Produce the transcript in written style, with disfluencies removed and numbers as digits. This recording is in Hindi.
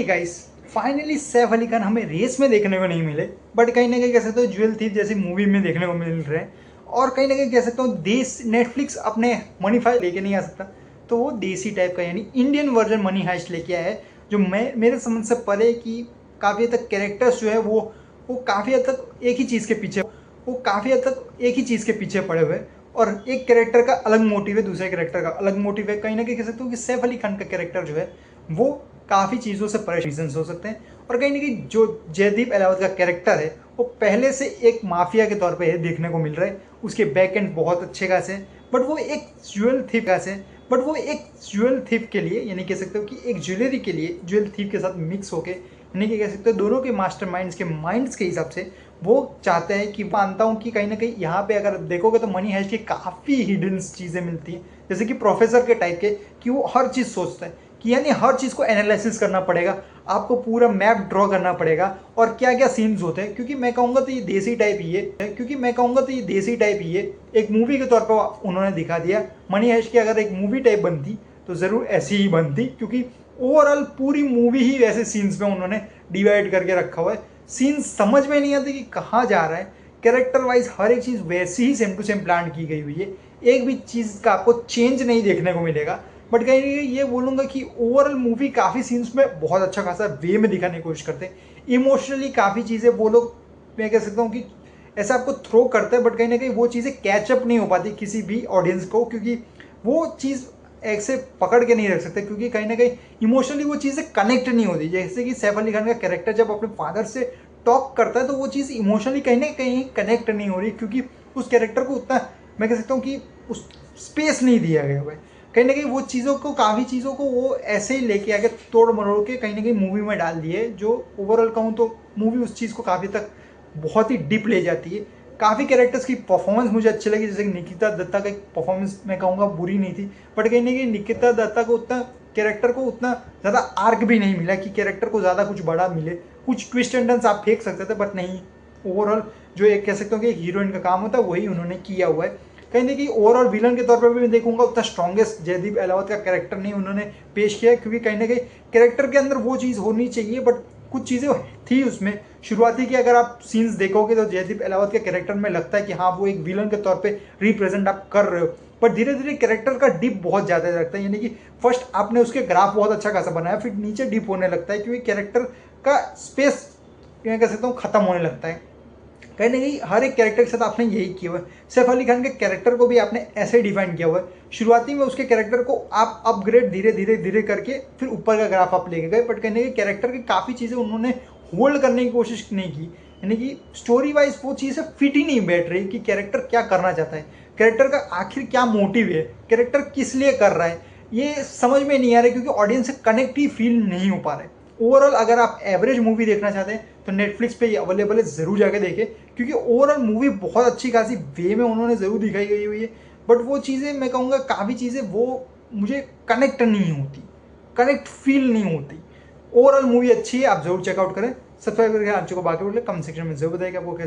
गाइस, फाइनली सैफ अली खान हमें रेस में देखने को नहीं मिले, बट कहीं ना कहीं कह सकते हो ज्वेल थीफ जैसी मूवी में देखने को मिल रहे हैं। और कहीं ना कहीं कह सकता हूँ देश नेटफ्लिक्स अपने मनी फाइव लेके नहीं आ सकता, तो वो देसी टाइप का यानी इंडियन वर्जन मनी हाइस्ट लेके आया है, जो मैं मेरे समझ से परे कि काफ़ी हद तक कैरेक्टर्स जो है वो काफ़ी हद तक एक ही चीज़ के पीछे पड़े हुए हैं। और एक कैरेक्टर का अलग मोटिव है, दूसरे कैरेक्टर का अलग मोटिव है। कहीं ना कहीं कह सकते हो कि सैफ अली खान का कैरेक्टर जो है वो काफ़ी चीज़ों से परेशान हो सकते हैं। और कहीं ना कहीं जो जयदीप अहलावत का कैरेक्टर है वो पहले से एक माफिया के तौर पे देखने को मिल रहा है। उसके बैक एंड बहुत अच्छे खासे हैं, बट वो एक ज्वेल थीफ के लिए यानी कह सकते हो कि एक ज्वेलरी के लिए ज्वेल थीफ के साथ मिक्स होके यानी कि कह सकते हो दोनों के मास्टरमाइंड्स के माइंड्स के हिसाब से वो चाहते हैं कि मानता हूँ कि कहीं ना कहीं यहाँ पे अगर देखोगे तो मनी हाइस्ट की काफ़ी हिडन चीज़ें मिलती हैं, जैसे कि प्रोफेसर के टाइप के, कि वो हर चीज़ सोचता है कि यानी हर चीज़ को एनालिसिस करना पड़ेगा, आपको पूरा मैप ड्रॉ करना पड़ेगा और क्या क्या सीन्स होते हैं। क्योंकि मैं कहूँगा तो ये देसी टाइप ही है, एक मूवी के तौर पर उन्होंने दिखा दिया। मनी हाइस्ट की अगर एक मूवी टाइप बनती तो ज़रूर ऐसी ही बनती, क्योंकि ओवरऑल पूरी मूवी ही वैसे सीन्स में उन्होंने डिवाइड करके रखा हुआ है। सीन्स समझ में नहीं आते कि कहाँ जा रहा है। कैरेक्टर वाइज हर एक चीज़ वैसी ही सेम टू सेम प्लान की गई हुई है, एक भी चीज़ का आपको चेंज नहीं देखने को मिलेगा। बट कहीं ये बोलूँगा कि ओवरऑल मूवी काफ़ी सीन्स में बहुत अच्छा खासा वे में दिखाने की कोशिश करते हैं। इमोशनली काफ़ी चीज़ें वो लोग, मैं कह सकता हूँ कि ऐसा आपको थ्रो करते हैं, बट कहीं ना कहीं वो चीज़ें कैचअप नहीं हो पाती किसी भी ऑडियंस को, क्योंकि वो चीज़ ऐसे पकड़ के नहीं रख सकते, क्योंकि कहीं ना कहीं इमोशनली वो चीज़ें कनेक्ट नहीं होती। जैसे कि सैफ अली खान का कैरेक्टर जब अपने फादर से टॉक करता है तो वो चीज़ इमोशनली कहीं ना कहीं कनेक्ट नहीं हो रही, क्योंकि उस कैरेक्टर को उतना, मैं कह सकता हूँ कि उस स्पेस नहीं दिया गया हुआ है। कहीं ना कहीं वो काफ़ी चीज़ों को वो ऐसे ही लेके आके तोड़ मरोड़ के कहीं ना कहीं मूवी में डाल दिए, जो ओवरऑल कहूँ तो मूवी उस चीज़ को काफ़ी तक बहुत ही डीप ले जाती है। काफ़ी कैरेक्टर्स की परफॉर्मेंस मुझे अच्छी लगी, जैसे कि निकिता दत्ता का परफॉर्मेंस मैं कहूँगा बुरी नहीं थी, बट कहीं ना कहीं निकिता दत्ता को उतना कैरेक्टर को उतना ज़्यादा आर्क भी नहीं मिला कि कैरेक्टर को ज़्यादा कुछ बड़ा मिले। कुछ ट्विस्ट एंड टर्न्स आप फेंक सकते थे, बट नहीं, ओवरऑल जो एक कह सकते हो कि एक हीरोइन का काम होता है वही उन्होंने किया हुआ है। कहीं ना कहीं ओवरऑल विलन के तौर पर भी मैं देखूंगा उतना स्ट्रॉन्गेस्ट जयदीप अहलावत का कैरेक्टर नहीं उन्होंने पेश किया, क्योंकि कहीं ना कहीं कैरेक्टर के अंदर वो चीज़ होनी चाहिए, बट कुछ चीज़ें थी उसमें शुरुआती की। अगर आप सीन्स देखोगे तो जयदीप अहलावत के कैरेक्टर में लगता है कि हाँ वो एक विलन के तौर पे रिप्रेजेंट आप कर रहे हो, पर धीरे धीरे कैरेक्टर का डिप बहुत ज़्यादा लगता है। यानी कि फर्स्ट आपने उसके ग्राफ बहुत अच्छा खासा बनाया, फिर नीचे डिप होने लगता है, क्योंकि कैरेक्टर का स्पेस मैं कह सकता हूँ ख़त्म होने लगता है। कहीं ना कहीं हर एक कैरेक्टर के साथ आपने यही किया हुआ है। सैफ अली खान के कैरेक्टर को भी आपने ऐसे डिफाइन किया हुआ है, शुरुआती में उसके कैरेक्टर को आप अपग्रेड धीरे धीरे धीरे करके फिर ऊपर का ग्राफ आप लेके गए, बट कहीं ना कहीं कैरेक्टर की काफ़ी चीज़ें उन्होंने होल्ड करने की कोशिश नहीं की। यानी कि स्टोरी वाइज वो चीज़ें फिट ही नहीं बैठ रही कि कैरेक्टर क्या करना चाहता है, कैरेक्टर का आखिर क्या मोटिव है, कैरेक्टर किस लिए कर रहा है, ये समझ में नहीं आ रहा है, क्योंकि ऑडियंस से कनेक्ट ही फील नहीं हो पा रहा है। ओवरऑल अगर आप एवरेज मूवी देखना चाहते हैं तो नेटफ्लिक्स पे ये अवेलेबल है, ज़रूर जाके देखें, क्योंकि ओवरऑल मूवी बहुत अच्छी खासी वे में उन्होंने ज़रूर दिखाई गई हुई है। बट वो चीज़ें मैं कहूँगा काफ़ी चीज़ें वो मुझे कनेक्ट नहीं होती, कनेक्ट फील नहीं होती। ओवरऑल मूवी अच्छी है, आप जरूर चेकआउट करें। सब्सक्राइब करके आप को बाकी बोले कमेंट सेक्शन में जरूर बताइए आपको कैसे